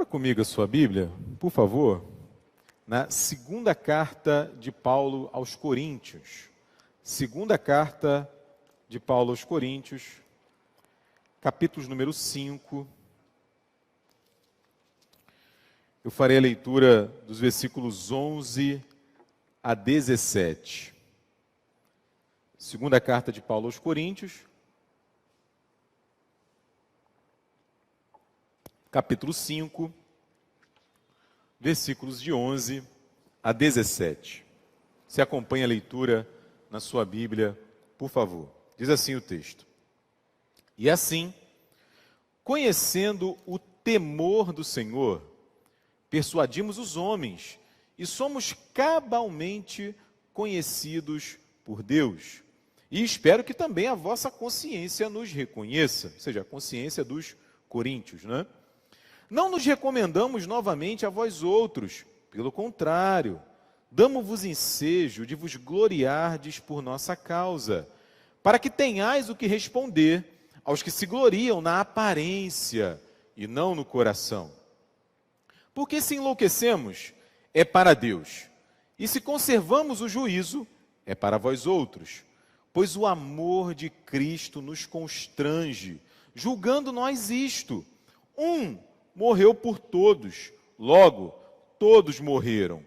comigo a sua Bíblia, por favor, na segunda carta de Paulo aos Coríntios. Segunda carta de Paulo aos Coríntios, capítulo número 5. Eu farei a leitura dos versículos 11 a 17. Segunda carta de Paulo aos Coríntios, capítulo 5, versículos de 11 a 17. Você acompanha a leitura na sua Bíblia, por favor. Diz assim o texto: E assim, conhecendo o temor do Senhor, persuadimos os homens e somos cabalmente conhecidos por Deus. E espero que também a vossa consciência nos reconheça, ou seja, a consciência dos coríntios, né? Não nos recomendamos novamente a vós outros, pelo contrário, damo-vos ensejo de vos gloriardes por nossa causa, para que tenhais o que responder aos que se gloriam na aparência e não no coração. Porque se enlouquecemos, é para Deus, e se conservamos o juízo, é para vós outros, pois o amor de Cristo nos constrange, julgando nós isto: um morreu por todos, logo todos morreram.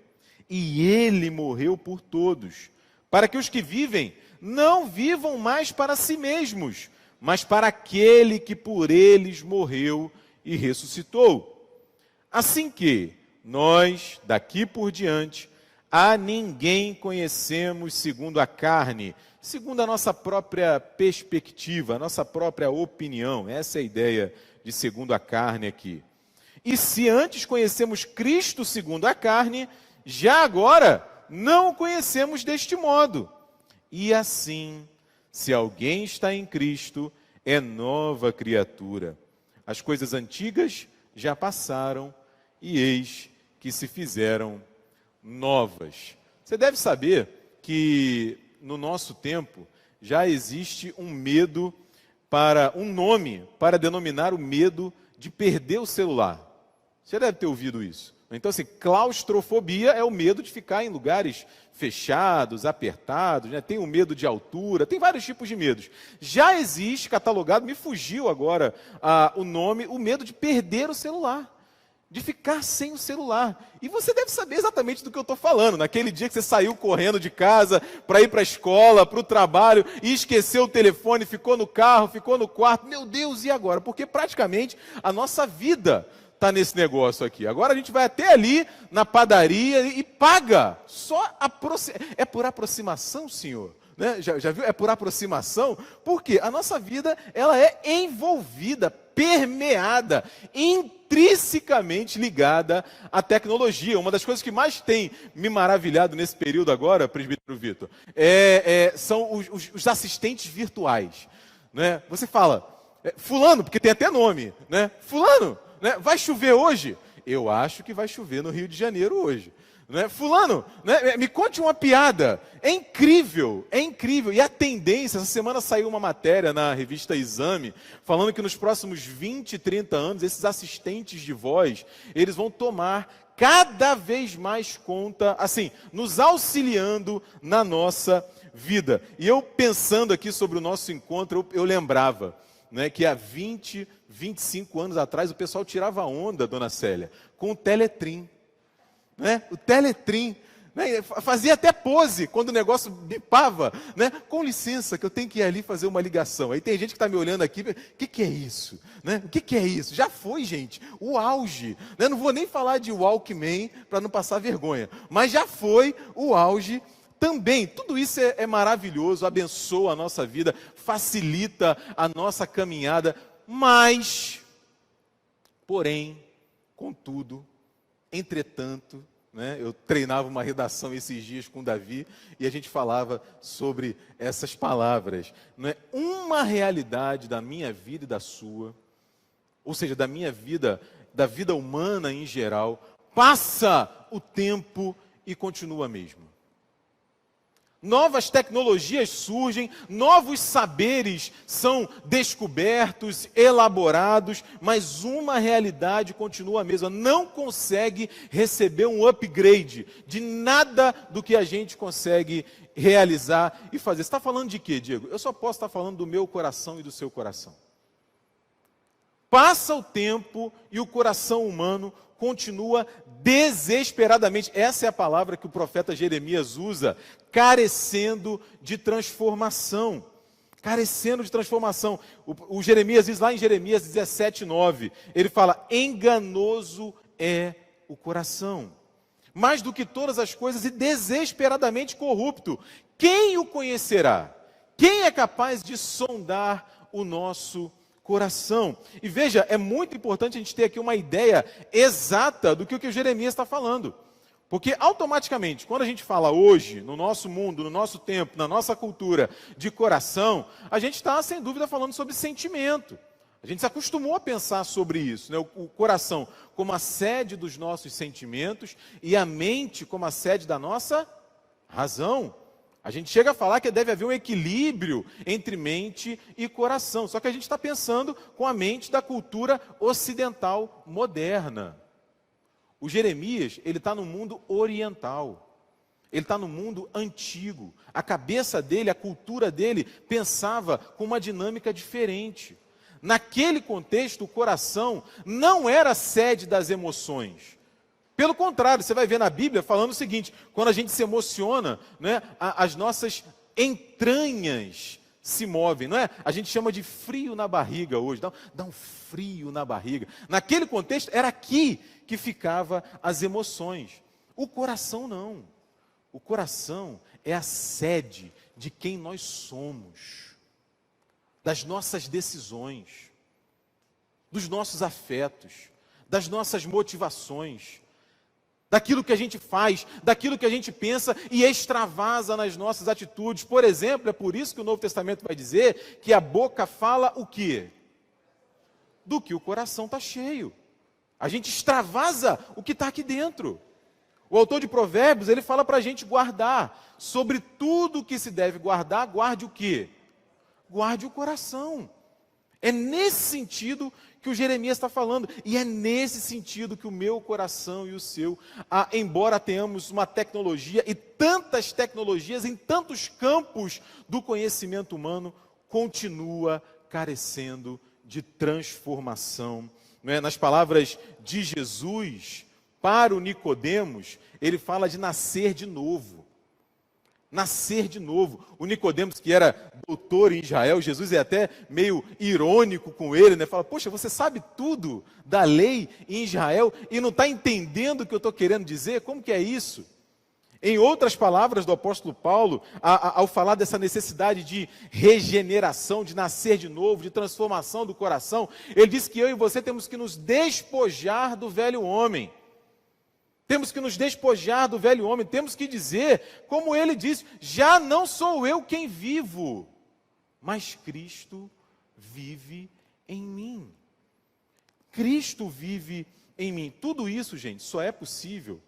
E ele morreu por todos, para que os que vivem não vivam mais para si mesmos, mas para aquele que por eles morreu e ressuscitou. Assim que nós, daqui por diante, a ninguém conhecemos segundo a carne, segundo a nossa própria perspectiva, a nossa própria opinião. Essa é a ideia de segundo a carne aqui. E se antes conhecemos Cristo segundo a carne, já agora não o conhecemos deste modo. E assim, se alguém está em Cristo, é nova criatura. As coisas antigas já passaram e eis que se fizeram novas. Você deve saber que no nosso tempo já existe um nome para denominar o medo de perder o celular. Você deve ter ouvido isso. Então, assim, claustrofobia é o medo de ficar em lugares fechados, apertados, né? Tem o medo de altura, tem vários tipos de medos. Já existe, catalogado, me fugiu agora o nome, o medo de perder o celular, de ficar sem o celular. E você deve saber exatamente do que eu estou falando. Naquele dia que você saiu correndo de casa para ir para a escola, para o trabalho, e esqueceu o telefone, ficou no carro, ficou no quarto. Meu Deus, e agora? Porque praticamente a nossa vida está nesse negócio aqui. Agora a gente vai até ali na padaria e paga. É por aproximação, senhor? Né? Já viu? É por aproximação? Porque a nossa vida ela é envolvida, permeada, intrinsecamente ligada à tecnologia. Uma das coisas que mais tem me maravilhado nesse período agora, presbítero Vitor, são os assistentes virtuais. Né? Você fala, fulano, porque tem até nome, né? Fulano, né? Vai chover hoje? Eu acho que vai chover no Rio de Janeiro hoje. Né? Fulano, né? Me conte uma piada. É incrível, é incrível. E a tendência, essa semana saiu uma matéria na revista Exame, falando que nos próximos 20, 30 anos, esses assistentes de voz, eles vão tomar cada vez mais conta, assim, nos auxiliando na nossa vida. E eu pensando aqui sobre o nosso encontro, eu lembrava, né, que há 20, 25 anos atrás o pessoal tirava onda, dona Célia, com o Teletrim. Né? O Teletrim, né? Fazia até pose quando o negócio bipava, né? Com licença, que eu tenho que ir ali fazer uma ligação. Aí tem gente que está me olhando aqui, o que é isso? Né? O que é isso? Já foi, gente, o auge. Né? Não vou nem falar de Walkman para não passar vergonha, mas já foi o auge também. Tudo isso é maravilhoso, abençoa a nossa vida, facilita a nossa caminhada, mas, porém, contudo, entretanto, né, eu treinava uma redação esses dias com o Davi e a gente falava sobre essas palavras. Não é uma realidade da minha vida e da sua, ou seja, da minha vida, da vida humana em geral, passa o tempo e continua a mesma. Novas tecnologias surgem, novos saberes são descobertos, elaborados, mas uma realidade continua a mesma. Não consegue receber um upgrade de nada do que a gente consegue realizar e fazer. Você está falando de quê, Diego? Eu só posso estar falando do meu coração e do seu coração. Passa o tempo e o coração humano continua desesperadamente, essa é a palavra que o profeta Jeremias usa, carecendo de transformação. Carecendo de transformação. O Jeremias diz lá em Jeremias 17:9, ele fala, enganoso é o coração, mais do que todas as coisas e desesperadamente corrupto. Quem o conhecerá? Quem é capaz de sondar o nosso coração? E veja, é muito importante a gente ter aqui uma ideia exata do que o Jeremias está falando. Porque automaticamente, quando a gente fala hoje, no nosso mundo, no nosso tempo, na nossa cultura de coração, a gente está, sem dúvida, falando sobre sentimento. A gente se acostumou a pensar sobre isso, né? O coração como a sede dos nossos sentimentos e a mente como a sede da nossa razão. A gente chega a falar que deve haver um equilíbrio entre mente e coração. Só que a gente está pensando com a mente da cultura ocidental moderna. O Jeremias, ele está no mundo oriental. Ele está no mundo antigo. A cabeça dele, a cultura dele, pensava com uma dinâmica diferente. Naquele contexto, o coração não era a sede das emoções. Pelo contrário, você vai ver na Bíblia falando o seguinte, quando a gente se emociona, né, as nossas entranhas se movem, não é? A gente chama de frio na barriga hoje, dá um frio na barriga. Naquele contexto, era aqui que ficavam as emoções. O coração não. O coração é a sede de quem nós somos, das nossas decisões, dos nossos afetos, das nossas motivações, daquilo que a gente faz, daquilo que a gente pensa e extravasa nas nossas atitudes. Por exemplo, é por isso que o Novo Testamento vai dizer que a boca fala o quê? Do que o coração está cheio. A gente extravasa o que está aqui dentro. O autor de Provérbios, ele fala para a gente guardar. Sobre tudo que se deve guardar, guarde o quê? Guarde o coração. É nesse sentido que o Jeremias está falando, e é nesse sentido que o meu coração e o seu, embora tenhamos uma tecnologia e tantas tecnologias em tantos campos do conhecimento humano, continua carecendo de transformação. Não é? Nas palavras de Jesus, para o Nicodemos, ele fala de nascer de novo. Nascer de novo. O Nicodemos, que era doutor em Israel, Jesus é até meio irônico com ele, né? Fala, poxa, você sabe tudo da lei em Israel e não está entendendo o que eu estou querendo dizer? Como que é isso? Em outras palavras do apóstolo Paulo, ao falar dessa necessidade de regeneração, de nascer de novo, de transformação do coração, ele diz que eu e você temos que nos despojar do velho homem. Temos que nos despojar do velho homem, temos que dizer, como ele disse, já não sou eu quem vivo, mas Cristo vive em mim. Cristo vive em mim. Tudo isso, gente, só é possível,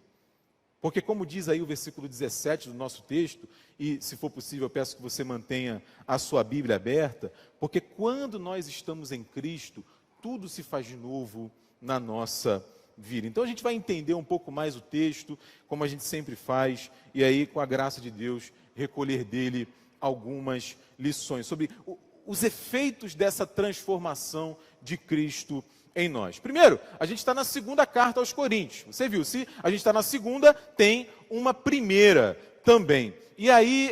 porque como diz aí o versículo 17 do nosso texto, e se for possível eu peço que você mantenha a sua Bíblia aberta, porque quando nós estamos em Cristo, tudo se faz de novo na nossa vida. Então a gente vai entender um pouco mais o texto, como a gente sempre faz, e aí com a graça de Deus, recolher dele algumas lições sobre os efeitos dessa transformação de Cristo em nós. Primeiro, a gente está na segunda carta aos Coríntios. Você viu, se a gente está na segunda, tem uma primeira também. E aí,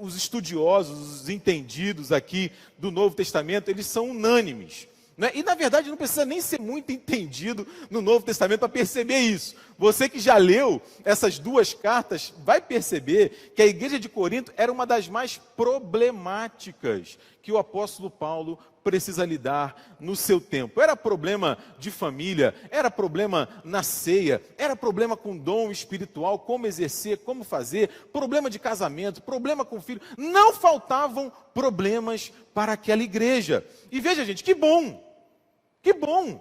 os estudiosos, os entendidos aqui do Novo Testamento, eles são unânimes. Né? E, na verdade, não precisa nem ser muito entendido no Novo Testamento para perceber isso. Você que já leu essas duas cartas vai perceber que a igreja de Corinto era uma das mais problemáticas que o apóstolo Paulo precisa lidar no seu tempo. Era problema de família, era problema na ceia, era problema com dom espiritual, como exercer, como fazer, problema de casamento, problema com filho. Não faltavam problemas para aquela igreja. E veja, gente, que bom! Que bom!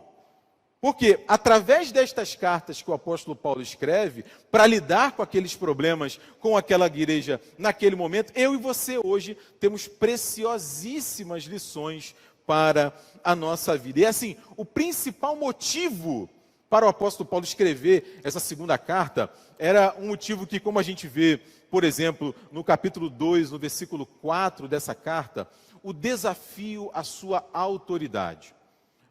Porque através destas cartas que o apóstolo Paulo escreve, para lidar com aqueles problemas, com aquela igreja naquele momento, eu e você hoje temos preciosíssimas lições para a nossa vida. E assim, o principal motivo para o apóstolo Paulo escrever essa segunda carta era um motivo que, como a gente vê, por exemplo, no capítulo 2, no versículo 4 dessa carta, o desafio à sua autoridade.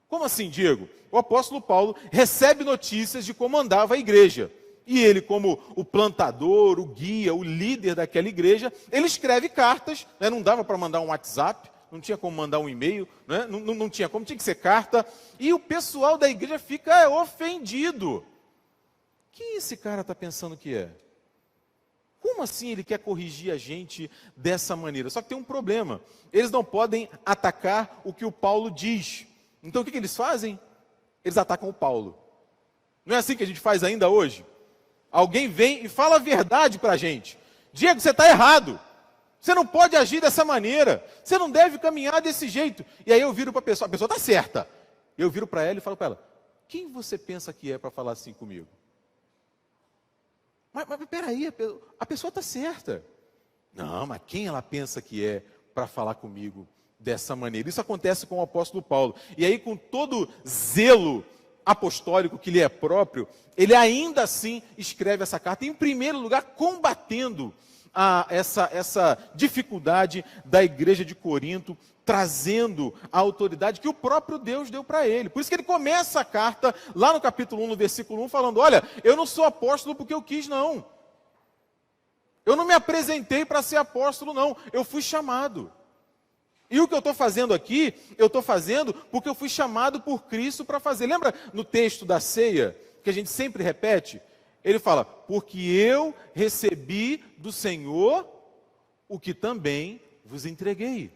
Como assim, Diego? O apóstolo Paulo recebe notícias de como andava a igreja. E ele, como o plantador, o guia, o líder daquela igreja, ele escreve cartas, né? Não dava para mandar um WhatsApp, não tinha como mandar um e-mail, né? Não tinha como, tinha que ser carta. E o pessoal da igreja fica ofendido. O que esse cara está pensando que é? Como assim ele quer corrigir a gente dessa maneira? Só que tem um problema. Eles não podem atacar o que o Paulo diz. Então o que eles fazem? Eles atacam o Paulo. Não é assim que a gente faz ainda hoje? Alguém vem e fala a verdade para a gente. Diego, você está errado. Você não pode agir dessa maneira. Você não deve caminhar desse jeito. E aí eu viro para a pessoa está certa. Eu viro para ela e falo para ela, quem você pensa que é para falar assim comigo? Mas peraí, a pessoa está certa. Não, mas quem ela pensa que é para falar comigo dessa maneira? Isso acontece com o apóstolo Paulo. E aí, com todo zelo apostólico que lhe é próprio, ele ainda assim escreve essa carta, em primeiro lugar, combatendo essa dificuldade da igreja de Corinto, trazendo a autoridade que o próprio Deus deu para ele. Por isso que ele começa a carta, lá no capítulo 1, no versículo 1, falando, olha, eu não sou apóstolo porque eu quis, não. Eu não me apresentei para ser apóstolo, não. Eu fui chamado. E o que eu estou fazendo aqui, eu estou fazendo porque eu fui chamado por Cristo para fazer. Lembra no texto da ceia, que a gente sempre repete? Ele fala, porque eu recebi do Senhor o que também vos entreguei.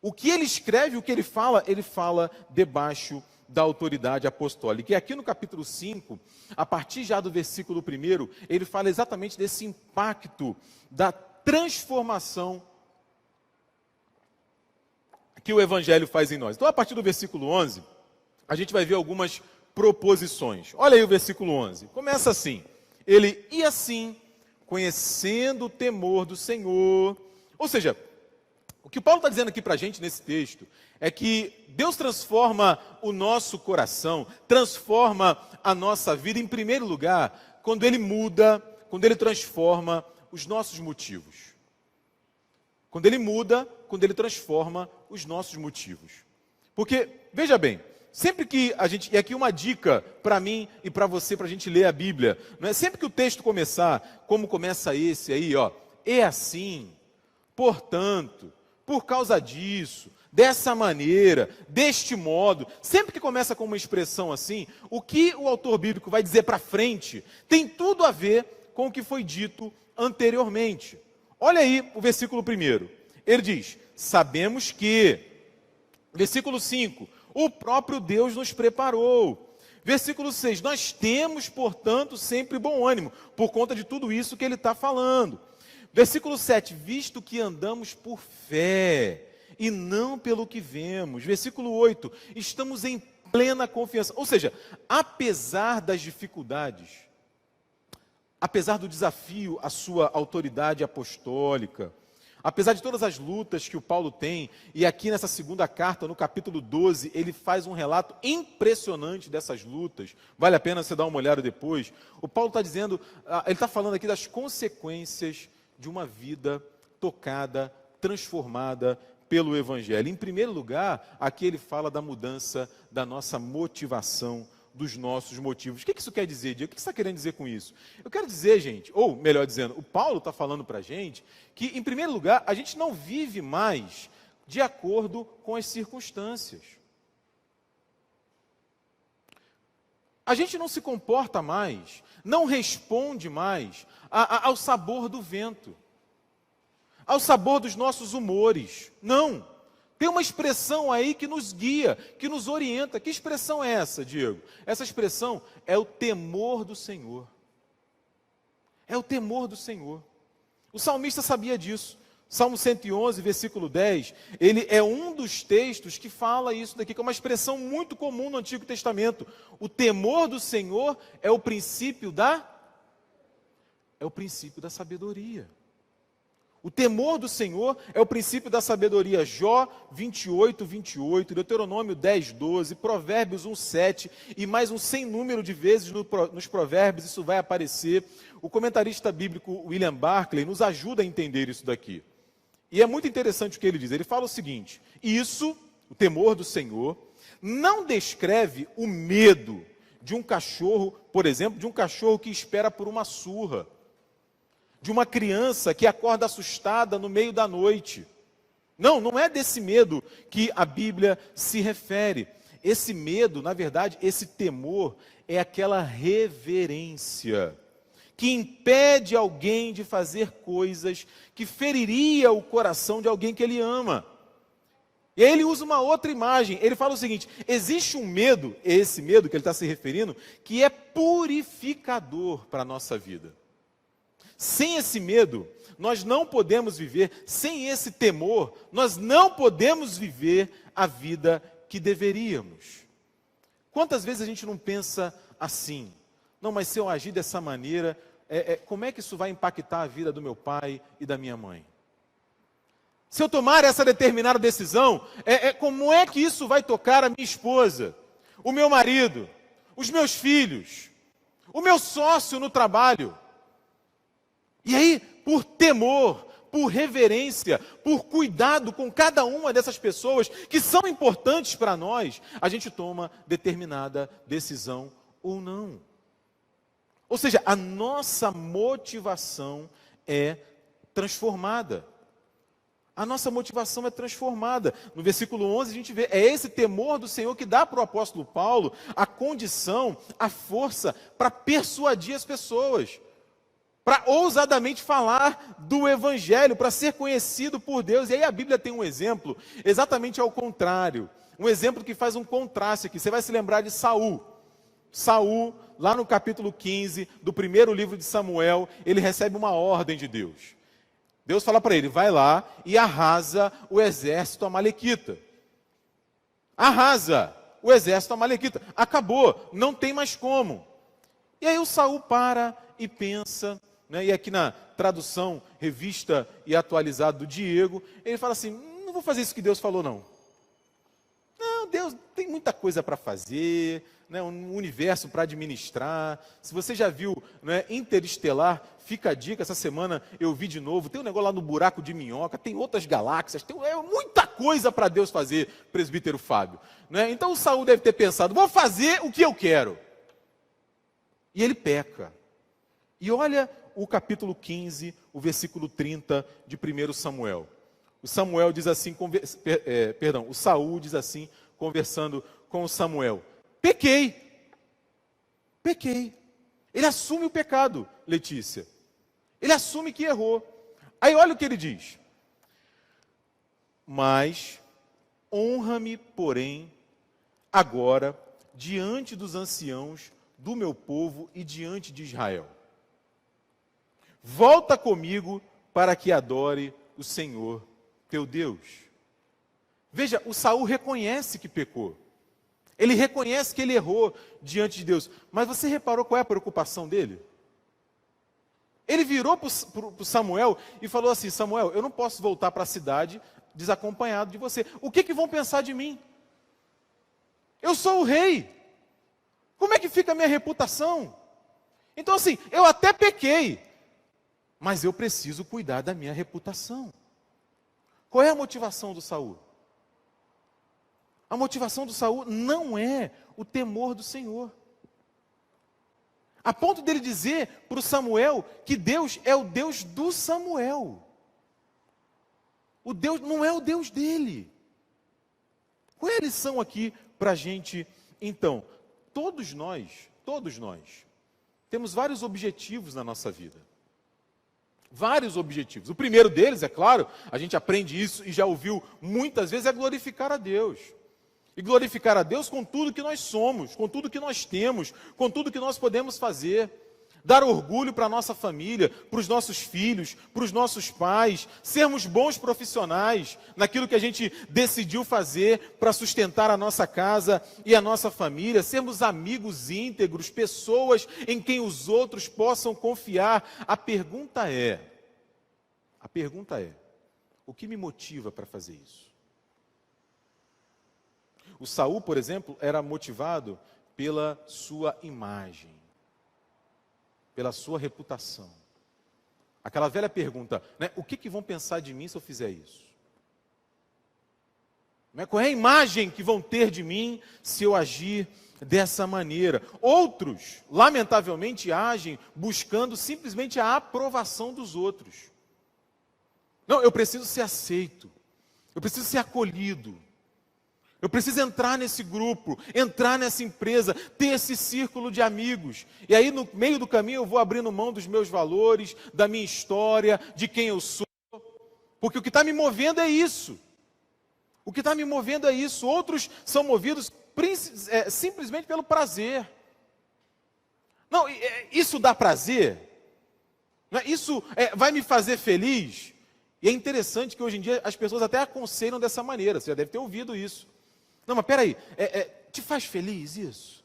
O que ele escreve, o que ele fala debaixo da autoridade apostólica. E aqui no capítulo 5, a partir já do versículo 1, ele fala exatamente desse impacto da transformação que o Evangelho faz em nós. Então, a partir do versículo 11, a gente vai ver algumas proposições. Olha aí o versículo 11. Começa assim. Ele, e assim, conhecendo o temor do Senhor. Ou seja, o que Paulo está dizendo aqui para a gente nesse texto é que Deus transforma o nosso coração, transforma a nossa vida, em primeiro lugar, quando Ele muda, quando Ele transforma os nossos motivos. Quando Ele muda, quando Ele transforma os nossos motivos. Porque, veja bem, sempre que a gente, e aqui uma dica para mim e para você, para a gente ler a Bíblia, não é? Sempre que o texto começar, como começa esse aí, ó, é assim, portanto, por causa disso, dessa maneira, deste modo, sempre que começa com uma expressão assim, o que o autor bíblico vai dizer para frente tem tudo a ver com o que foi dito anteriormente. Olha aí o versículo 1. Ele diz, sabemos que, versículo 5, o próprio Deus nos preparou. Versículo 6, nós temos, portanto, sempre bom ânimo, por conta de tudo isso que ele está falando. Versículo 7, visto que andamos por fé e não pelo que vemos. Versículo 8, estamos em plena confiança. Ou seja, apesar das dificuldades, apesar do desafio à sua autoridade apostólica, apesar de todas as lutas que o Paulo tem, e aqui nessa segunda carta, no capítulo 12, ele faz um relato impressionante dessas lutas, vale a pena você dar uma olhada depois. O Paulo está dizendo, ele está falando aqui das consequências de uma vida tocada, transformada pelo Evangelho. Em primeiro lugar, aqui ele fala da mudança da nossa motivação, dos nossos motivos. O que isso quer dizer, Diego? O que você está querendo dizer com isso? Eu quero dizer, gente, ou melhor dizendo, o Paulo está falando para a gente que, em primeiro lugar, a gente não vive mais de acordo com as circunstâncias. A gente não se comporta mais, não responde mais ao sabor do vento, ao sabor dos nossos humores. Não. Tem uma expressão aí que nos guia, que nos orienta. Que expressão é essa, Diego? Essa expressão é o temor do Senhor. É o temor do Senhor. O salmista sabia disso. Salmo 111, versículo 10, ele é um dos textos que fala isso daqui, que é uma expressão muito comum no Antigo Testamento. O temor do Senhor é o princípio da sabedoria. O temor do Senhor é o princípio da sabedoria. Jó 28, 28, Deuteronômio 10, 12, Provérbios 1, 7 e mais um sem número de vezes nos Provérbios isso vai aparecer. O comentarista bíblico William Barclay nos ajuda a entender isso daqui. E é muito interessante o que ele diz. Ele fala o seguinte: isso, o temor do Senhor, não descreve o medo de um cachorro, por exemplo, de um cachorro que espera por uma surra, de uma criança que acorda assustada no meio da noite. Não, não é desse medo que a Bíblia se refere. Esse medo, na verdade, esse temor é aquela reverência que impede alguém de fazer coisas que feriria o coração de alguém que ele ama. E aí ele usa uma outra imagem. Ele fala o seguinte: existe um medo, esse medo que ele está se referindo, que é purificador para a nossa vida. Sem esse medo, nós não podemos viver, sem esse temor, nós não podemos viver a vida que deveríamos. Quantas vezes a gente não pensa assim? Não, mas se eu agir dessa maneira, como é que isso vai impactar a vida do meu pai e da minha mãe? Se eu tomar essa determinada decisão, como é que isso vai tocar a minha esposa, o meu marido, os meus filhos, o meu sócio no trabalho? E aí, por temor, por reverência, por cuidado com cada uma dessas pessoas que são importantes para nós, a gente toma determinada decisão ou não. Ou seja, a nossa motivação é transformada. A nossa motivação é transformada. No versículo 11 a gente vê, é esse temor do Senhor que dá para o apóstolo Paulo a condição, a força para persuadir as pessoas, para ousadamente falar do Evangelho, para ser conhecido por Deus. E aí a Bíblia tem um exemplo exatamente ao contrário, um exemplo que faz um contraste aqui. Você vai se lembrar de Saul. Saul, lá no capítulo 15 do primeiro livro de Samuel, ele recebe uma ordem de Deus. Deus fala para ele: vai lá e arrasa o exército amalequita. Arrasa o exército amalequita. Acabou, não tem mais como. E aí o Saul para e pensa, né, e aqui na tradução revista e atualizada do Diego, ele fala assim: não vou fazer isso que Deus falou não. Não, Deus tem muita coisa para fazer, né, um universo para administrar. Se você já viu, né, Interestelar, fica a dica, essa semana eu vi de novo, tem um negócio lá no buraco de minhoca, tem outras galáxias, tem muita coisa para Deus fazer, presbítero Fábio. Né? Então o Saul deve ter pensado: vou fazer o que eu quero. E ele peca. E olha o capítulo 15, o versículo 30 de 1 Samuel. O Samuel diz assim, o Saul diz assim, conversando com o Samuel: pequei. Ele assume o pecado, Letícia. Ele assume que errou. Aí olha o que ele diz: mas honra-me, porém, agora, diante dos anciãos do meu povo e diante de Israel. Volta comigo para que adore o Senhor teu Deus. Veja, o Saul reconhece que pecou. Ele reconhece que ele errou diante de Deus. Mas você reparou qual é a preocupação dele? Ele virou para o Samuel e falou assim: Samuel, eu não posso voltar para a cidade desacompanhado de você. O que vão pensar de mim? Eu sou o rei. Como é que fica a minha reputação? Então assim, eu até pequei, mas eu preciso cuidar da minha reputação. Qual é a motivação do Saul? A motivação do Saul não é o temor do Senhor. A ponto dele dizer para o Samuel que Deus é o Deus do Samuel. O Deus não é o Deus dele. Qual é a lição aqui para a gente, então? Todos nós temos vários objetivos na nossa vida. Vários objetivos. O primeiro deles, é claro, a gente aprende isso e já ouviu muitas vezes, é glorificar a Deus. E glorificar a Deus com tudo que nós somos, com tudo que nós temos, com tudo que nós podemos fazer. dar orgulho para a nossa família, para os nossos filhos, para os nossos pais, sermos bons profissionais naquilo que a gente decidiu fazer para sustentar a nossa casa e a nossa família, sermos amigos íntegros, pessoas em quem os outros possam confiar. A pergunta é, o que me motiva para fazer isso? O Saul, por exemplo, era motivado pela sua imagem, pela sua reputação. Aquela velha pergunta, né? O que vão pensar de mim se eu fizer isso? Qual é a imagem que vão ter de mim se eu agir dessa maneira? Outros, lamentavelmente, agem buscando simplesmente a aprovação dos outros. Não, eu preciso ser aceito, eu preciso ser acolhido, eu preciso entrar nesse grupo, entrar nessa empresa, ter esse círculo de amigos. E aí, no meio do caminho, eu vou abrindo mão dos meus valores, da minha história, de quem eu sou. Porque o que está me movendo é isso. O que está me movendo é isso. Outros são movidos simplesmente pelo prazer. Não, isso dá prazer? Isso vai me fazer feliz? E é interessante que hoje em dia as pessoas até aconselham dessa maneira. Você já deve ter ouvido isso. Não, mas peraí, te faz feliz isso?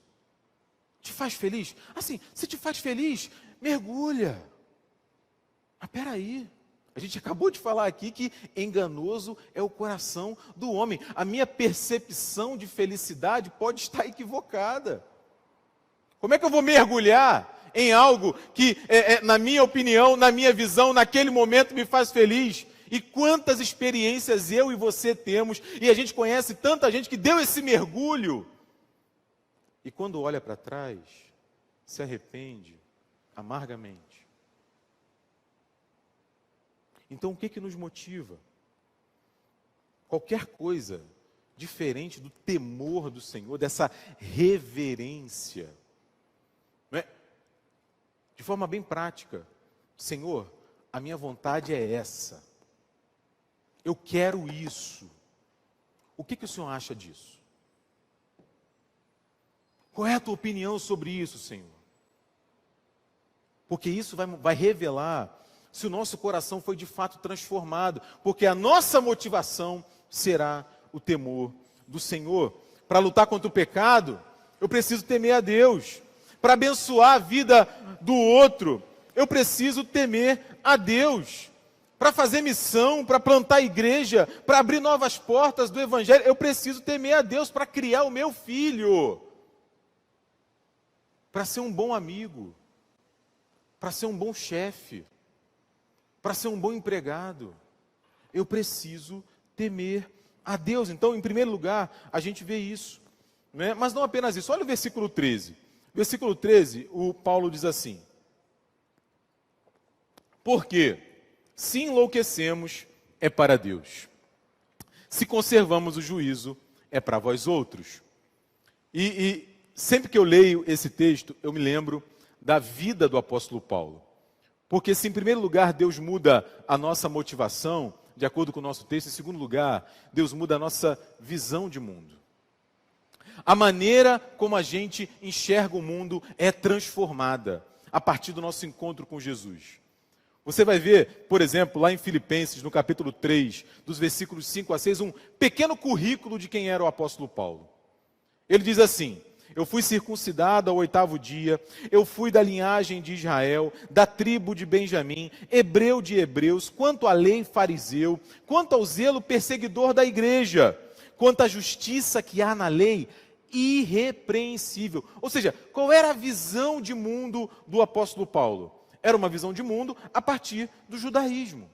Te faz feliz? Assim, se te faz feliz, mergulha. Mas peraí, a gente acabou de falar aqui que enganoso é o coração do homem. A minha percepção de felicidade pode estar equivocada. Como é que eu vou mergulhar em algo que, na minha opinião, na minha visão, naquele momento me faz feliz? E quantas experiências eu e você temos, e a gente conhece tanta gente que deu esse mergulho, e quando olha para trás, se arrepende amargamente. Então o que nos motiva? Qualquer coisa diferente do temor do Senhor, dessa reverência, não é? De forma bem prática, Senhor, a minha vontade é essa. Eu quero isso. O que o Senhor acha disso? Qual é a tua opinião sobre isso, Senhor? Porque isso vai revelar se o nosso coração foi de fato transformado. Porque a nossa motivação será o temor do Senhor. Para lutar contra o pecado, eu preciso temer a Deus. Para abençoar a vida do outro, eu preciso temer a Deus. Para fazer missão, para plantar igreja, para abrir novas portas do Evangelho, eu preciso temer a Deus para criar o meu filho. Para ser um bom amigo, para ser um bom chefe, para ser um bom empregado, eu preciso temer a Deus. Então, em primeiro lugar, a gente vê isso, né? Mas não apenas isso, olha o versículo 13. Versículo 13, o Paulo diz assim: porque se enlouquecemos, é para Deus. Se conservamos o juízo, é para vós outros. E sempre que eu leio esse texto, eu me lembro da vida do apóstolo Paulo. Porque se em primeiro lugar Deus muda a nossa motivação, de acordo com o nosso texto, em segundo lugar, Deus muda a nossa visão de mundo. A maneira como a gente enxerga o mundo é transformada a partir do nosso encontro com Jesus. Você vai ver, por exemplo, lá em Filipenses, no capítulo 3, dos versículos 5 a 6, um pequeno currículo de quem era o apóstolo Paulo. Ele diz assim: eu fui circuncidado ao 8º dia, eu fui da linhagem de Israel, da tribo de Benjamim, hebreu de hebreus, quanto à lei fariseu, quanto ao zelo perseguidor da igreja, quanto à justiça que há na lei, irrepreensível. Ou seja, qual era a visão de mundo do apóstolo Paulo? Era uma visão de mundo a partir do judaísmo,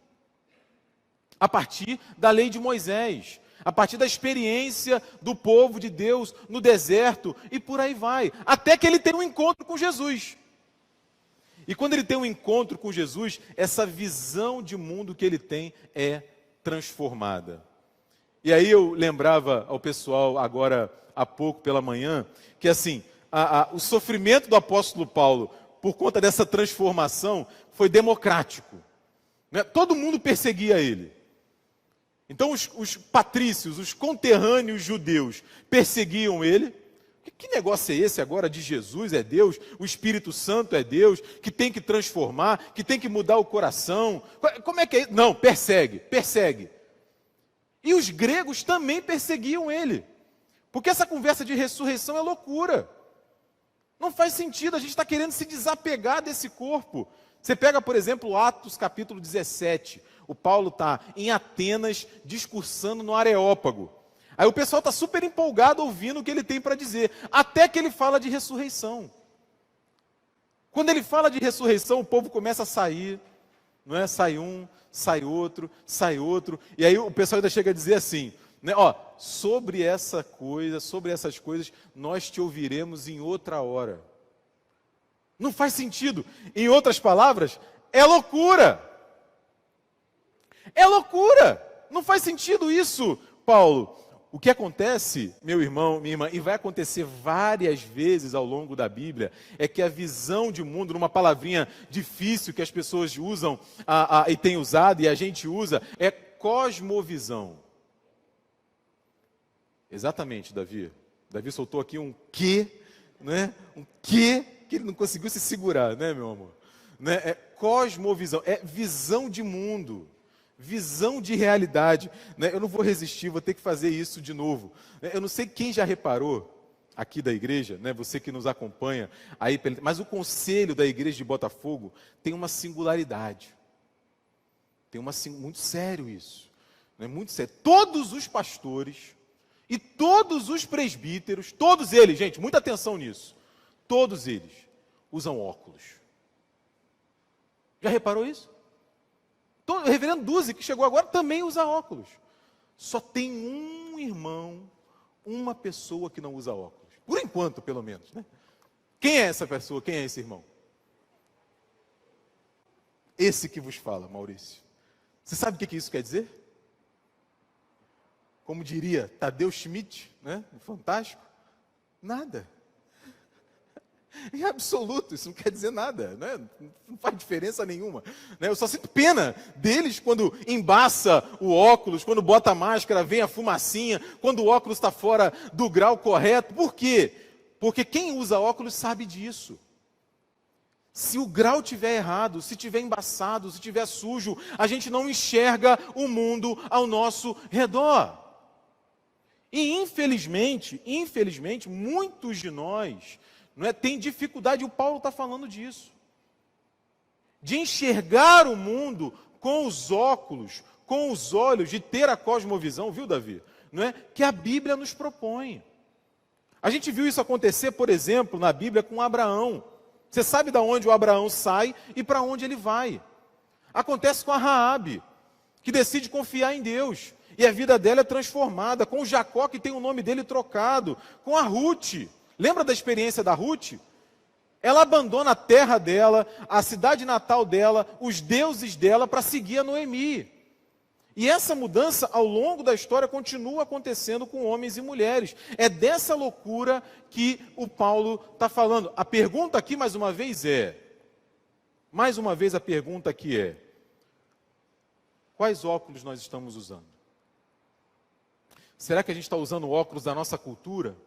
a partir da lei de Moisés, a partir da experiência do povo de Deus no deserto, e por aí vai, até que ele tem um encontro com Jesus. E quando ele tem um encontro com Jesus, essa visão de mundo que ele tem é transformada. E aí eu lembrava ao pessoal agora há pouco pela manhã, que assim, o sofrimento do apóstolo Paulo por conta dessa transformação foi democrático, né? Todo mundo perseguia ele. Então os patrícios, os conterrâneos judeus perseguiam ele, Que negócio é esse agora de Jesus é Deus, o Espírito Santo é Deus, que tem que transformar, que tem que mudar o coração? Como é que é isso? Não, persegue, persegue. E os gregos também perseguiam ele. Porque essa conversa de ressurreição é loucura. Não faz sentido, a gente está querendo se desapegar desse corpo. Você pega, por exemplo, Atos capítulo 17. O Paulo está em Atenas discursando no Areópago. Aí o pessoal está super empolgado ouvindo o que ele tem para dizer, até que ele fala de ressurreição. Quando ele fala de ressurreição, o povo começa a sair, não é? Sai um, sai outro, e aí o pessoal ainda chega a dizer assim, né? Ó, sobre essa coisa, sobre essas coisas, nós te ouviremos em outra hora. Não faz sentido. Em outras palavras, é loucura. É loucura. Não faz sentido isso, Paulo. O que acontece, meu irmão, minha irmã, e vai acontecer várias vezes ao longo da Bíblia, é que a visão de mundo, numa palavrinha difícil que as pessoas usam e têm usado, e a gente usa, é cosmovisão. Exatamente, Davi. Davi soltou aqui um quê, né? Um quê que ele não conseguiu se segurar, né, meu amor? Né? É cosmovisão, é visão de mundo. Visão de realidade, né? Eu não vou resistir, vou ter que fazer isso de novo. Eu não sei quem já reparou aqui da igreja, né? Você que nos acompanha, aí, mas o conselho da igreja de Botafogo tem uma singularidade. Muito sério isso, né? Muito sério. Todos os pastores e todos os presbíteros, todos eles, gente, muita atenção nisso, todos eles usam óculos. Já reparou isso? O reverendo Duzi, que chegou agora, também usa óculos. Só tem um irmão, uma pessoa que não usa óculos. Por enquanto, pelo menos, né? Quem é essa pessoa? Quem é esse irmão? Esse que vos fala, Maurício. Você sabe o que isso quer dizer? Como diria Tadeu Schmidt, né? Fantástico. Nada. Em absoluto, isso não quer dizer nada, né? Não faz diferença nenhuma. Né? Eu só sinto pena deles quando embaça o óculos, quando bota a máscara, vem a fumacinha, quando o óculos está fora do grau correto. Por quê? Porque quem usa óculos sabe disso. Se o grau estiver errado, se estiver embaçado, se estiver sujo, a gente não enxerga o mundo ao nosso redor. E infelizmente, muitos de nós não é, tem dificuldade, e o Paulo está falando disso, de enxergar o mundo com os óculos, com os olhos, de ter a cosmovisão, viu, Davi? Não é? Que a Bíblia nos propõe. A gente viu isso acontecer, por exemplo, na Bíblia com Abraão. Você sabe de onde o Abraão sai e para onde ele vai. Acontece com a Raabe, que decide confiar em Deus, e a vida dela é transformada, com o Jacó, que tem o nome dele trocado, com a Ruth. Lembra da experiência da Ruth? Ela abandona a terra dela, a cidade natal dela, os deuses dela, para seguir a Noemi. E essa mudança, ao longo da história, continua acontecendo com homens e mulheres. É dessa loucura que o Paulo está falando. A pergunta aqui, mais uma vez, a pergunta aqui é, quais óculos nós estamos usando? Será que a gente está usando óculos da nossa cultura?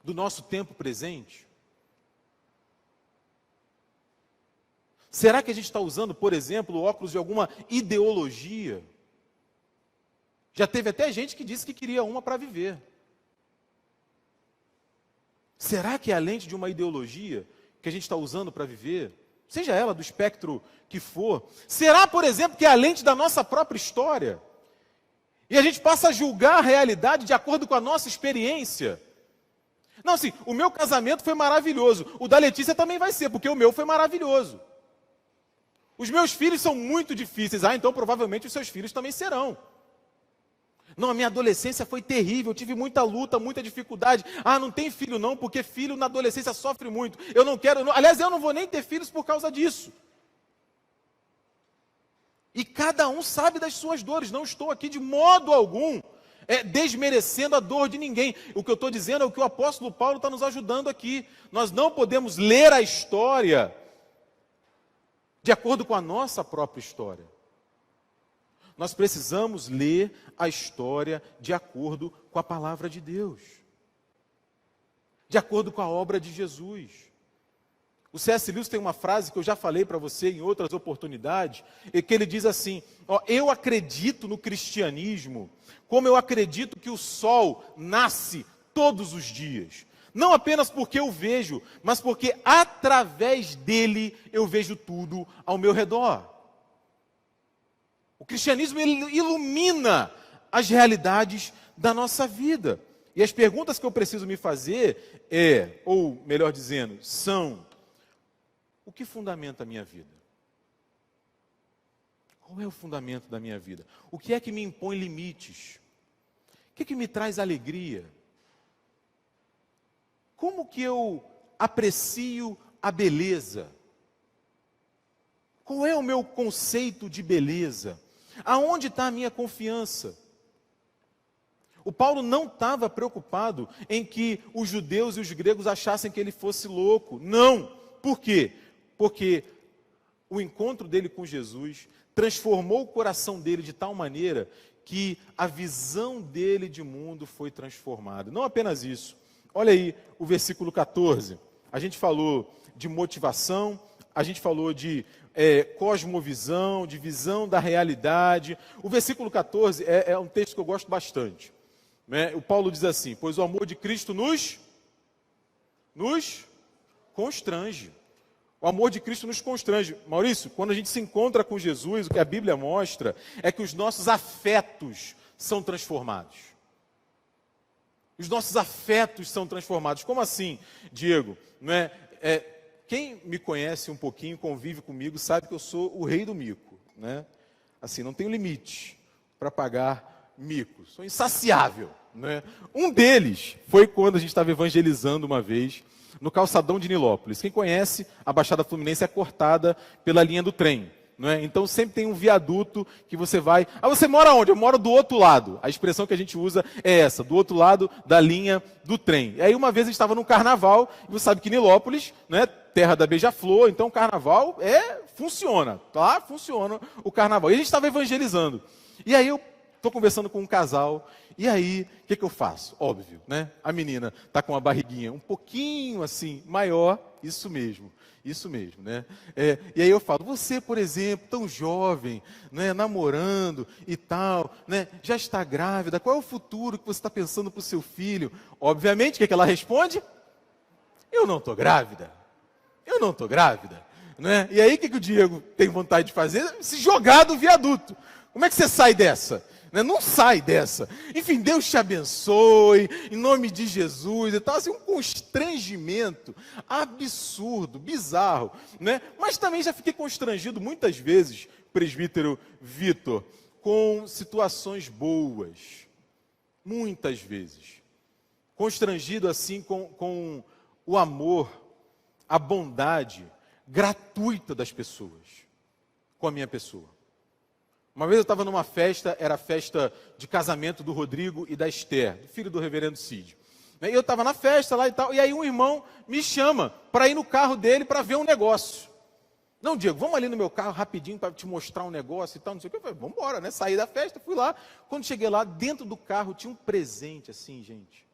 Do nosso tempo presente? Será que a gente está usando, por exemplo, o óculos de alguma ideologia? Já teve até gente que disse que queria uma para viver. Será que é a lente de uma ideologia que a gente está usando para viver? Seja ela do espectro que for. Será, por exemplo, que é a lente da nossa própria história? E a gente passa a julgar a realidade de acordo com a nossa experiência? Não, assim, o meu casamento foi maravilhoso. O da Letícia também vai ser, porque o meu foi maravilhoso. Os meus filhos são muito difíceis. Então provavelmente os seus filhos também serão. Não, a minha adolescência foi terrível, eu tive muita luta, muita dificuldade. Não tem filho não, porque filho na adolescência sofre muito. Eu não quero, aliás, eu não vou nem ter filhos por causa disso. E cada um sabe das suas dores. Não estou aqui de modo algum desmerecendo a dor de ninguém. O que eu estou dizendo é o que o apóstolo Paulo está nos ajudando aqui. Nós não podemos ler a história de acordo com a nossa própria história. Nós precisamos ler a história de acordo com a palavra de Deus. de acordo com a obra de Jesus. O C.S. Lewis tem uma frase que eu já falei para você em outras oportunidades, e que ele diz assim: eu acredito no cristianismo como eu acredito que o sol nasce todos os dias. Não apenas porque eu vejo, mas porque através dele eu vejo tudo ao meu redor. O cristianismo ele ilumina as realidades da nossa vida. E as perguntas que eu preciso me fazer ou melhor dizendo, são: o que fundamenta a minha vida? Qual é o fundamento da minha vida? O que é que me impõe limites? O que é que me traz alegria? Como que eu aprecio a beleza? Qual é o meu conceito de beleza? Aonde está a minha confiança? O Paulo não estava preocupado em que os judeus e os gregos achassem que ele fosse louco. Não. Por quê? Porque o encontro dele com Jesus transformou o coração dele de tal maneira que a visão dele de mundo foi transformada. Não apenas isso. Olha aí o versículo 14. A gente falou de motivação, a gente falou de cosmovisão, de visão da realidade. O versículo 14 é um texto que eu gosto bastante. Né? O Paulo diz assim: pois o amor de Cristo nos constrange. O amor de Cristo nos constrange. Maurício, quando a gente se encontra com Jesus, o que a Bíblia mostra é que os nossos afetos são transformados. Os nossos afetos são transformados. Como assim, Diego? Não é? Quem me conhece um pouquinho, convive comigo, sabe que eu sou o rei do mico. Né? Assim, não tenho limite para pagar mico. Sou insaciável. Né? Um deles foi quando a gente estava evangelizando uma vez no calçadão de Nilópolis. Quem conhece, a Baixada Fluminense é cortada pela linha do trem. Não é? Então sempre tem um viaduto que você vai... Ah, você mora onde? Eu moro do outro lado. A expressão que a gente usa é essa, do outro lado da linha do trem. E aí uma vez a gente estava num carnaval, e você sabe que Nilópolis, né, terra da beija-flor, então o carnaval funciona, tá? Funciona o carnaval. E a gente estava evangelizando. E aí eu estou conversando com um casal, e aí, o que eu faço? Óbvio, né? A menina está com uma barriguinha um pouquinho assim, maior, isso mesmo, né? E aí eu falo: você, por exemplo, tão jovem, né, namorando e tal, né, já está grávida, qual é o futuro que você está pensando para o seu filho? Obviamente, o que ela responde? Eu não estou grávida. Né? E aí, o que o Diego tem vontade de fazer? Se jogar do viaduto. Como é que você sai dessa? Não sai dessa. Enfim, Deus te abençoe, em nome de Jesus e tal. Assim, um constrangimento absurdo, bizarro. Né? Mas também já fiquei constrangido muitas vezes, presbítero Vitor, com situações boas. Muitas vezes. Constrangido assim com o amor, a bondade gratuita das pessoas, com a minha pessoa. Uma vez eu estava numa festa, era a festa de casamento do Rodrigo e da Esther, filho do reverendo Cid. E eu estava na festa lá e tal, e aí um irmão me chama para ir no carro dele para ver um negócio. Não, Diego, vamos ali no meu carro rapidinho para te mostrar um negócio e tal, não sei o que. Eu falei: vamos embora, né? Saí da festa, fui lá. Quando cheguei lá, dentro do carro tinha um presente assim, gente,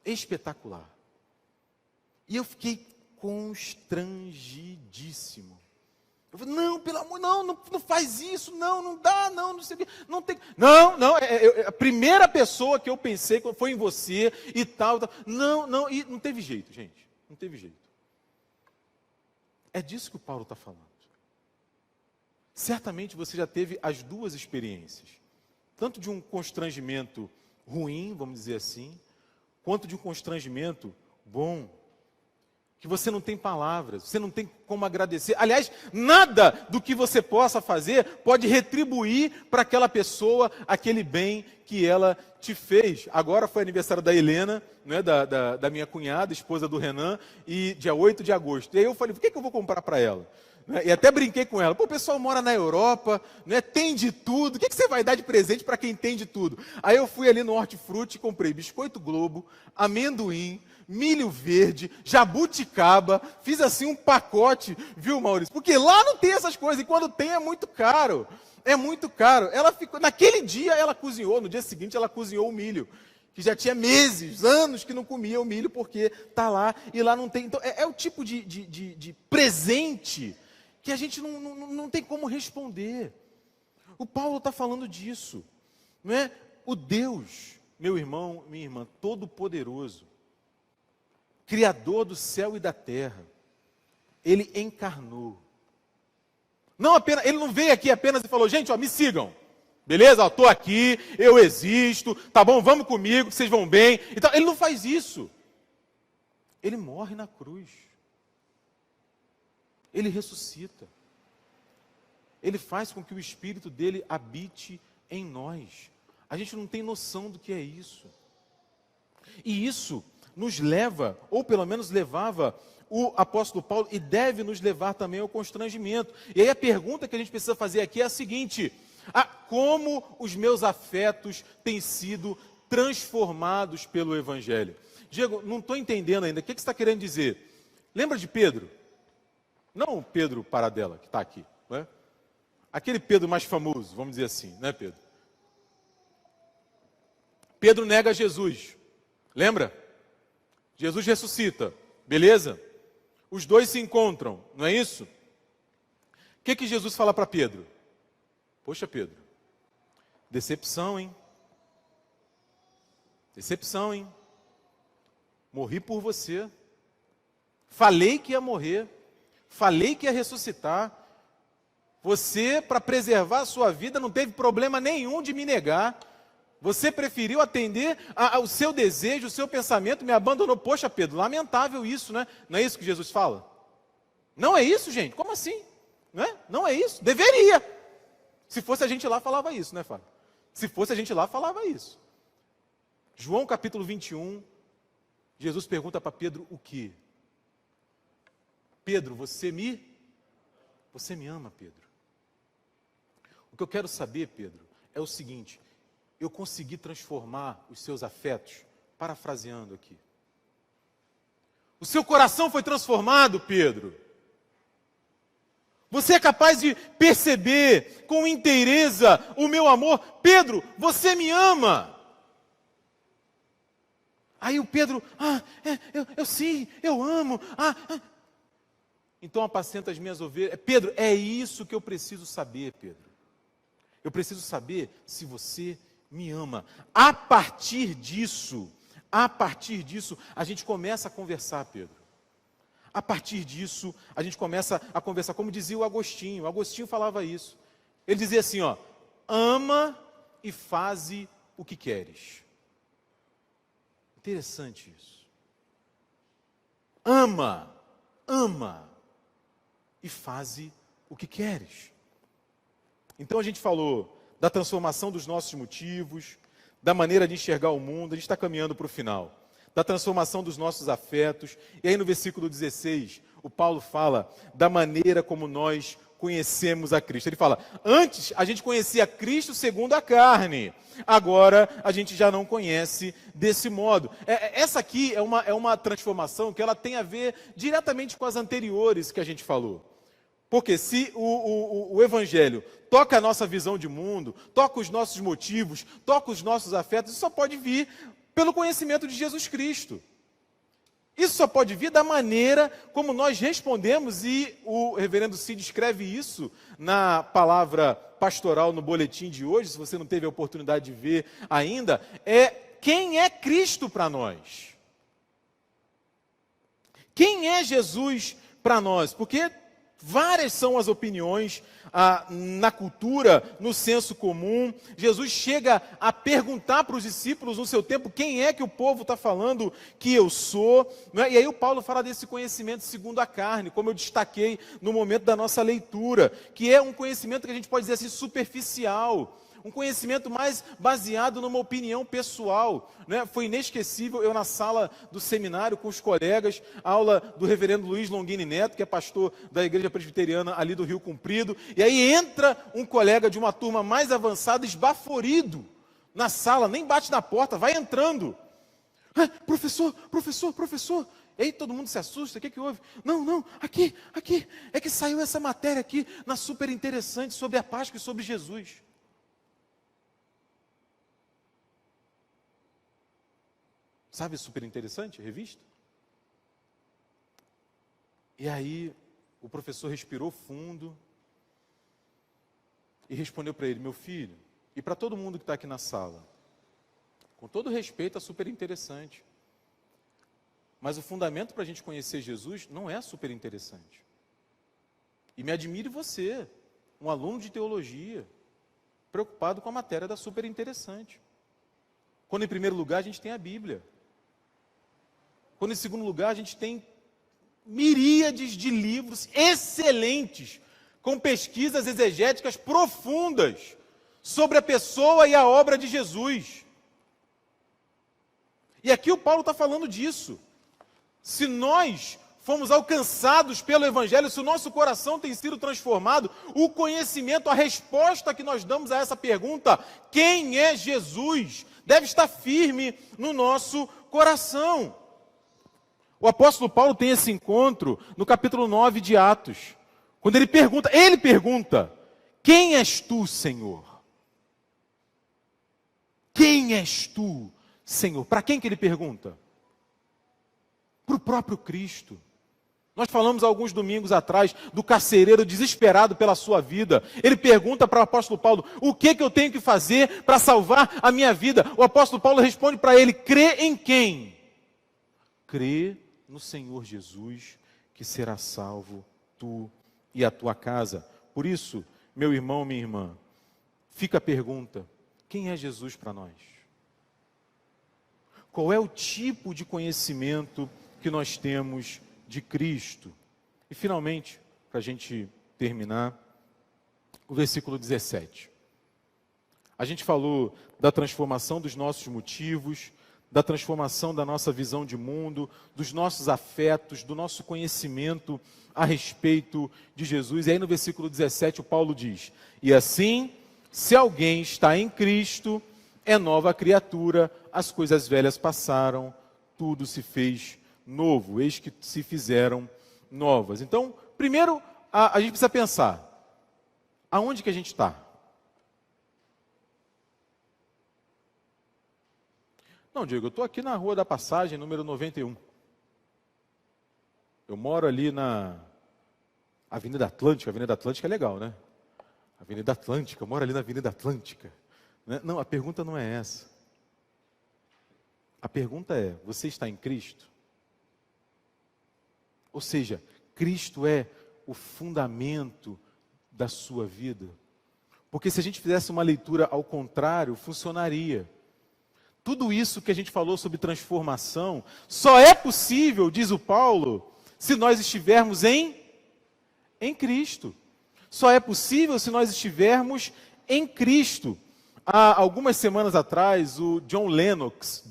espetacular. E eu fiquei constrangidíssimo. Eu falei: não, pelo amor, não faz isso, não dá, não sei o quê, não tem... a primeira pessoa que eu pensei foi em você e tal. Não, e não teve jeito, gente, não teve jeito. É disso que o Paulo está falando. Certamente você já teve as duas experiências, tanto de um constrangimento ruim, vamos dizer assim, quanto de um constrangimento bom, que você não tem palavras, você não tem como agradecer. Aliás, nada do que você possa fazer pode retribuir para aquela pessoa aquele bem que ela te fez. Agora foi aniversário da Helena, né, da minha cunhada, esposa do Renan, e dia 8 de agosto. E aí eu falei: o que eu vou comprar para ela? E até brinquei com ela: o pessoal mora na Europa, né, tem de tudo, o que você vai dar de presente para quem tem de tudo? Aí eu fui ali no Hortifruti e comprei biscoito Globo, amendoim, milho verde, jabuticaba, fiz assim um pacote, viu, Maurício? Porque lá não tem essas coisas, e quando tem é muito caro. Ela ficou, naquele dia ela cozinhou, no dia seguinte ela cozinhou o milho, que já tinha meses, anos que não comia o milho porque está lá e lá não tem. Então, é o tipo de presente que a gente não tem como responder. O Paulo está falando disso, não é? O Deus, meu irmão, minha irmã, todo-poderoso, Criador do céu e da terra, Ele encarnou. Não apenas, Ele não veio aqui apenas e falou, gente, ó, me sigam. Beleza? Estou aqui, eu existo, tá bom, vamos comigo, que vocês vão bem. Então, Ele não faz isso. Ele morre na cruz. Ele ressuscita. Ele faz com que o Espírito dele habite em nós. A gente não tem noção do que é isso. E isso nos leva, ou pelo menos levava o apóstolo Paulo, e deve nos levar também ao constrangimento. E aí a pergunta que a gente precisa fazer aqui é a seguinte: como os meus afetos têm sido transformados pelo Evangelho? Diego, não estou entendendo ainda, o que você está querendo dizer? Lembra de Pedro? Não o Pedro Paradela, que está aqui, não é? Aquele Pedro mais famoso, vamos dizer assim, né, Pedro? Pedro nega Jesus, lembra? Jesus ressuscita, beleza? Os dois se encontram, não é isso? O que Jesus fala para Pedro? Poxa, Pedro, decepção, hein? Decepção, hein? Morri por você. Falei que ia morrer. Falei que ia ressuscitar. Você, para preservar a sua vida, não teve problema nenhum de me negar. Você preferiu atender ao seu desejo, o seu pensamento, me abandonou. Poxa, Pedro, lamentável isso, né? Não é isso que Jesus fala? Não é isso, gente? Como assim? Não é? Não é isso? Deveria. Se fosse a gente lá, falava isso, né, Fábio? Se fosse a gente lá, falava isso. João capítulo 21, Jesus pergunta para Pedro o quê? Pedro, você me ama, Pedro? O que eu quero saber, Pedro, é o seguinte: eu consegui transformar os seus afetos, parafraseando aqui. O seu coração foi transformado, Pedro. Você é capaz de perceber com inteireza o meu amor? Pedro, você me ama. Aí o Pedro, eu sim, eu amo. Então apacenta as minhas ovelhas. Pedro, é isso que eu preciso saber, Pedro. Eu preciso saber se você me ama. A partir disso, a gente começa a conversar, Pedro. A partir disso, a gente começa a conversar, como dizia o Agostinho. O Agostinho falava isso. Ele dizia assim, ó: ama e faze o que queres. Interessante isso. Ama e faze o que queres. Então a gente falou da transformação dos nossos motivos, da maneira de enxergar o mundo. A gente está caminhando para o final. Da transformação dos nossos afetos. E aí no versículo 16, o Paulo fala da maneira como nós conhecemos a Cristo. Ele fala, antes a gente conhecia Cristo segundo a carne, agora a gente já não conhece desse modo. Essa aqui é uma transformação que ela tem a ver diretamente com as anteriores que a gente falou. Porque se o Evangelho toca a nossa visão de mundo, toca os nossos motivos, toca os nossos afetos, isso só pode vir pelo conhecimento de Jesus Cristo. Isso só pode vir da maneira como nós respondemos, e o reverendo Cid escreve isso na palavra pastoral no boletim de hoje, se você não teve a oportunidade de ver ainda, quem é Cristo para nós? Quem é Jesus para nós? Porque várias são as opiniões na cultura, no senso comum. Jesus chega a perguntar para os discípulos no seu tempo, quem é que o povo está falando que eu sou? Não é? E aí o Paulo fala desse conhecimento segundo a carne, como eu destaquei no momento da nossa leitura, que é um conhecimento que a gente pode dizer assim, superficial, um conhecimento mais baseado numa opinião pessoal, né? Foi inesquecível eu na sala do seminário com os colegas, aula do reverendo Luiz Longini Neto, que é pastor da igreja presbiteriana ali do Rio Comprido, e aí entra um colega de uma turma mais avançada, esbaforido, na sala, nem bate na porta, vai entrando. Professor, e aí todo mundo se assusta, o que houve? Não, aqui, é que saiu essa matéria aqui, na super interessante, sobre a Páscoa e sobre Jesus. Sabe, super interessante, revista? E aí, o professor respirou fundo e respondeu para ele: meu filho, e para todo mundo que está aqui na sala, com todo respeito, é super interessante. Mas o fundamento para a gente conhecer Jesus não é super interessante. E me admire você, um aluno de teologia, preocupado com a matéria da super interessante. Quando em primeiro lugar a gente tem a Bíblia. Quando em segundo lugar a gente tem miríades de livros excelentes, com pesquisas exegéticas profundas sobre a pessoa e a obra de Jesus. E aqui o Paulo está falando disso. Se nós fomos alcançados pelo Evangelho, se o nosso coração tem sido transformado, o conhecimento, a resposta que nós damos a essa pergunta, quem é Jesus, deve estar firme no nosso coração. O apóstolo Paulo tem esse encontro no capítulo 9 de Atos, quando ele pergunta, quem és tu, Senhor? Quem és tu, Senhor? Para quem que ele pergunta? Para o próprio Cristo. Nós falamos alguns domingos atrás do carcereiro desesperado pela sua vida. Ele pergunta para o apóstolo Paulo, o que eu tenho que fazer para salvar a minha vida? O apóstolo Paulo responde para ele, crê em quem? Crê no Senhor Jesus, que será salvo tu e a tua casa. Por isso, meu irmão, minha irmã, fica a pergunta, quem é Jesus para nós? Qual é o tipo de conhecimento que nós temos de Cristo? E finalmente, para a gente terminar, o versículo 17. A gente falou da transformação dos nossos motivos, da transformação da nossa visão de mundo, dos nossos afetos, do nosso conhecimento a respeito de Jesus. E aí no versículo 17 o Paulo diz, e assim, se alguém está em Cristo, é nova criatura, as coisas velhas passaram, tudo se fez novo, eis que se fizeram novas. Então, primeiro, a gente precisa pensar, aonde que a gente está? Não, Diego, eu estou aqui na Rua da Passagem, número 91. Eu moro ali na Avenida Atlântica. A Avenida Atlântica é legal, né? Avenida Atlântica, eu moro ali na Avenida Atlântica. Não, a pergunta não é essa. A pergunta é, você está em Cristo? Ou seja, Cristo é o fundamento da sua vida. Porque se a gente fizesse uma leitura ao contrário, funcionaria. Tudo isso que a gente falou sobre transformação, só é possível, diz o Paulo, se nós estivermos em Cristo. Só é possível se nós estivermos em Cristo. Há algumas semanas atrás, o John Lennox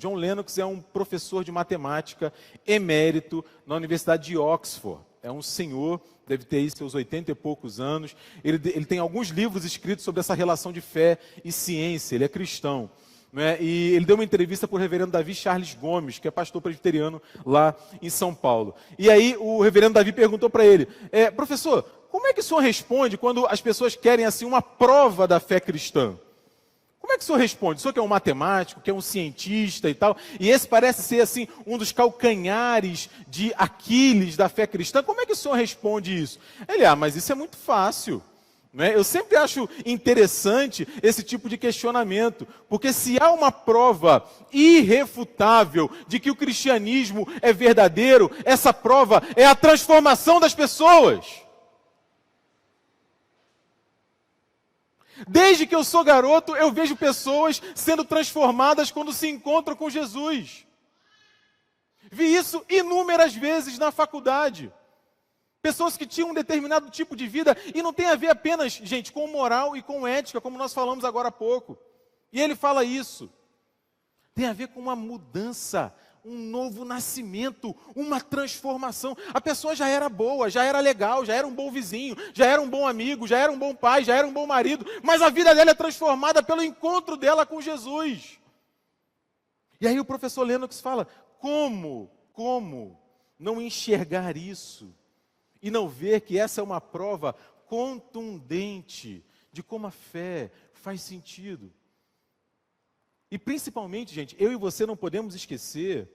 é um professor de matemática emérito na Universidade de Oxford. É um senhor, deve ter aí seus 80 e poucos anos. Ele tem alguns livros escritos sobre essa relação de fé e ciência, ele é cristão. Né? E ele deu uma entrevista para o reverendo Davi Charles Gomes, que é pastor presbiteriano lá em São Paulo. E aí o reverendo Davi perguntou para ele, professor, como é que o senhor responde quando as pessoas querem assim uma prova da fé cristã? Como é que o senhor responde? O senhor que é um matemático, que é um cientista e tal, e esse parece ser assim um dos calcanhares de Aquiles da fé cristã, como é que o senhor responde isso? Ele, mas isso é muito fácil. Né? Eu sempre acho interessante esse tipo de questionamento, porque se há uma prova irrefutável de que o cristianismo é verdadeiro, essa prova é a transformação das pessoas. Desde que eu sou garoto, eu vejo pessoas sendo transformadas quando se encontram com Jesus. Vi isso inúmeras vezes na faculdade. Pessoas que tinham um determinado tipo de vida, e não tem a ver apenas, gente, com moral e com ética, como nós falamos agora há pouco. E ele fala isso. Tem a ver com uma mudança, um novo nascimento, uma transformação. A pessoa já era boa, já era legal, já era um bom vizinho, já era um bom amigo, já era um bom pai, já era um bom marido, mas a vida dela é transformada pelo encontro dela com Jesus. E aí o professor Lennox fala, como não enxergar isso? E não ver que essa é uma prova contundente de como a fé faz sentido. E principalmente, gente, eu e você não podemos esquecer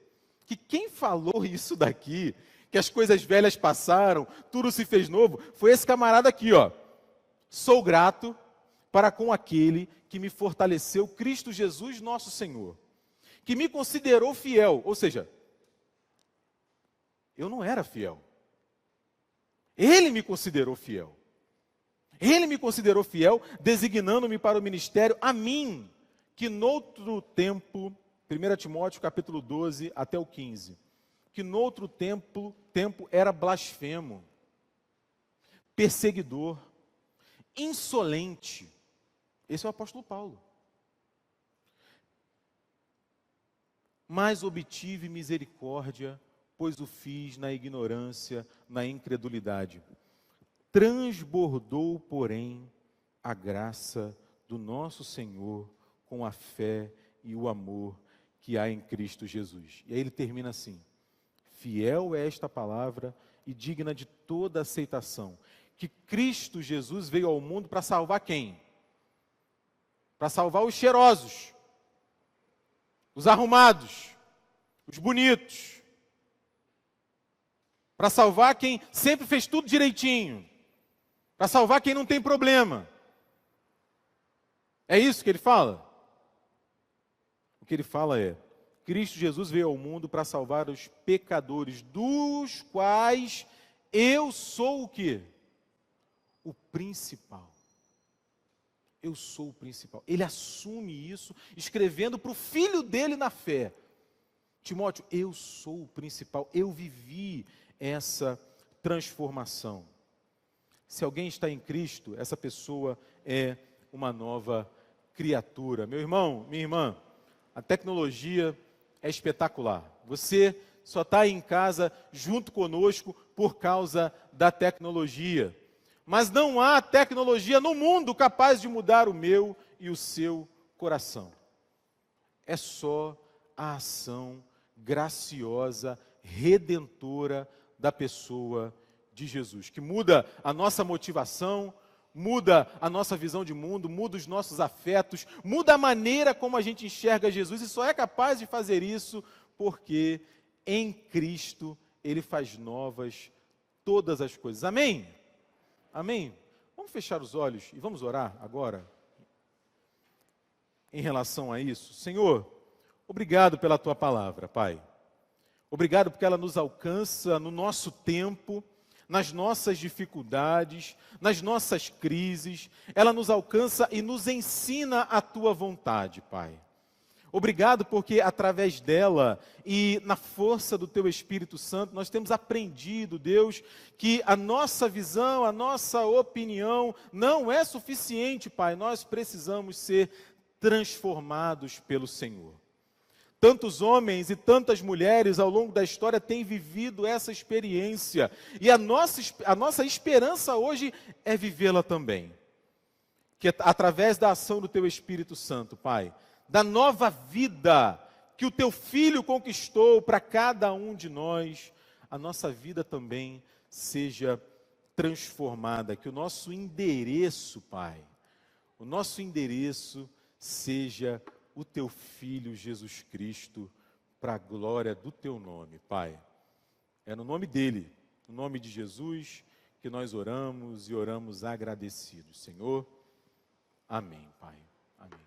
que quem falou isso daqui, que as coisas velhas passaram, tudo se fez novo, foi esse camarada aqui, ó. Sou grato para com aquele que me fortaleceu, Cristo Jesus, nosso Senhor, que me considerou fiel, ou seja, eu não era fiel. Ele me considerou fiel. Ele me considerou fiel, designando-me para o ministério, a mim, que noutro tempo, 1 Timóteo capítulo 12 até o 15, que noutro tempo era blasfemo, perseguidor, insolente. Esse é o apóstolo Paulo. Mas obtive misericórdia, pois o fiz na ignorância, na incredulidade. Transbordou, porém, a graça do nosso Senhor com a fé e o amor que há em Cristo Jesus. E aí ele termina assim: fiel é esta palavra e digna de toda aceitação, que Cristo Jesus veio ao mundo para salvar quem? Para salvar os cheirosos, os arrumados, os bonitos, para salvar quem sempre fez tudo direitinho, para salvar quem não tem problema. É isso que ele fala? O que ele fala é: Cristo Jesus veio ao mundo para salvar os pecadores, dos quais eu sou o quê? O principal. Eu sou o principal. Ele assume isso, escrevendo para o filho dele na fé. Timóteo, eu sou o principal. Eu vivi essa transformação. Se alguém está em Cristo, essa pessoa é uma nova criatura. Meu irmão, minha irmã, a tecnologia é espetacular. Você só está aí em casa junto conosco por causa da tecnologia. Mas não há tecnologia no mundo capaz de mudar o meu e o seu coração. É só a ação graciosa, redentora da pessoa de Jesus, que muda a nossa motivação, muda a nossa visão de mundo, muda os nossos afetos, muda a maneira como a gente enxerga Jesus, e só é capaz de fazer isso porque em Cristo Ele faz novas todas as coisas. Amém? Amém? Vamos fechar os olhos e vamos orar agora em relação a isso. Senhor, obrigado pela Tua palavra, Pai. Obrigado porque ela nos alcança no nosso tempo, nas nossas dificuldades, nas nossas crises. Ela nos alcança e nos ensina a Tua vontade, Pai. Obrigado porque através dela e na força do Teu Espírito Santo, nós temos aprendido, Deus, que a nossa visão, a nossa opinião não é suficiente, Pai. Nós precisamos ser transformados pelo Senhor. Tantos homens e tantas mulheres ao longo da história têm vivido essa experiência. E a nossa esperança hoje é vivê-la também. Que através da ação do Teu Espírito Santo, Pai, da nova vida que o Teu Filho conquistou para cada um de nós, a nossa vida também seja transformada. Que o nosso endereço, Pai, o nosso endereço seja o Teu Filho Jesus Cristo, para a glória do Teu nome, Pai. É no nome dEle, no nome de Jesus, que nós oramos e oramos agradecidos. Senhor, amém, Pai. Amém.